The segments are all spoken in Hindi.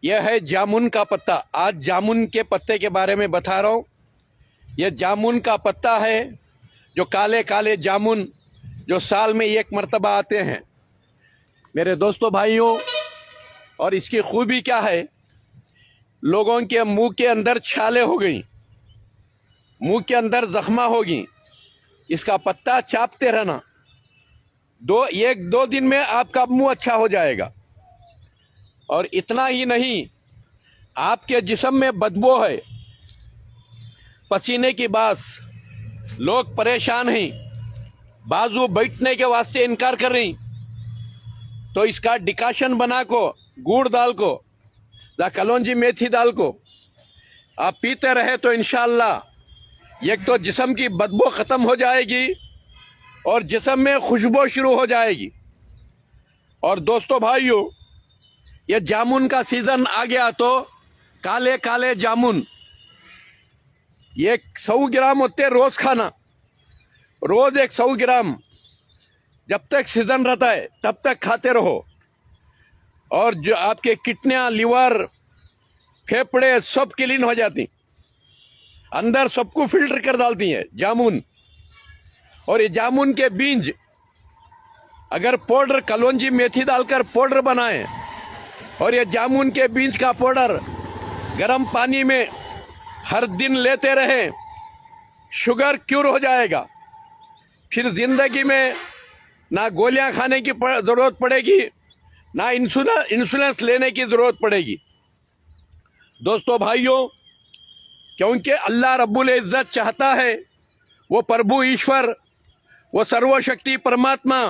यह है जामुन का पत्ता। आज जामुन के पत्ते के बारे में बता रहा हूँ। यह जामुन का पत्ता है, जो काले काले जामुन जो साल में एक मर्तबा आते हैं मेरे दोस्तों भाइयों। और इसकी खूबी क्या है, लोगों के मुंह के अंदर छाले हो गई, मुंह के अंदर जख्मा होगी, इसका पत्ता चापते रहना, एक दो दिन में आपका मुंह अच्छा हो जाएगा। और इतना ही नहीं, आपके जिस्म में बदबू है, पसीने की बास, लोग परेशान हैं, बाजू बैठने के वास्ते इनकार कर रही, तो इसका डिकाशन बना को गुड़ दाल को या कलौंजी मेथी दाल को आप पीते रहे तो इंशाअल्लाह एक तो जिस्म की बदबू ख़त्म हो जाएगी और जिस्म में खुशबू शुरू हो जाएगी। और दोस्तों भाइयों, ये जामुन का सीज़न आ गया तो काले काले जामुन, ये 100 ग्राम होते रोज़ खाना, रोज़ 100 ग्राम, जब तक सीज़न रहता है तब तक खाते रहो। और जो आपके किडनियाँ, लिवर, फेफड़े सब क्लीन हो जाती, अंदर सबको फिल्टर कर डालती है जामुन। और ये जामुन के बीज अगर पाउडर कलौंजी मेथी डालकर पाउडर बनाएं और ये जामुन के बीज का पाउडर गर्म पानी में हर दिन लेते रहें, शुगर क्यूर हो जाएगा। फिर जिंदगी में ना गोलियां खाने की ज़रूरत पड़ेगी, ना इंसुलिन लेने की ज़रूरत पड़ेगी। दोस्तों भाइयों, क्योंकि अल्लाह रब्बुल इज़्ज़त चाहता है, वो प्रभु ईश्वर, वो सर्वशक्ति परमात्मा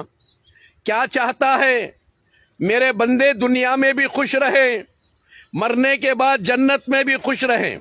क्या चाहता है, मेरे बंदे दुनिया में भी खुश रहें, मरने के बाद जन्नत में भी खुश रहें।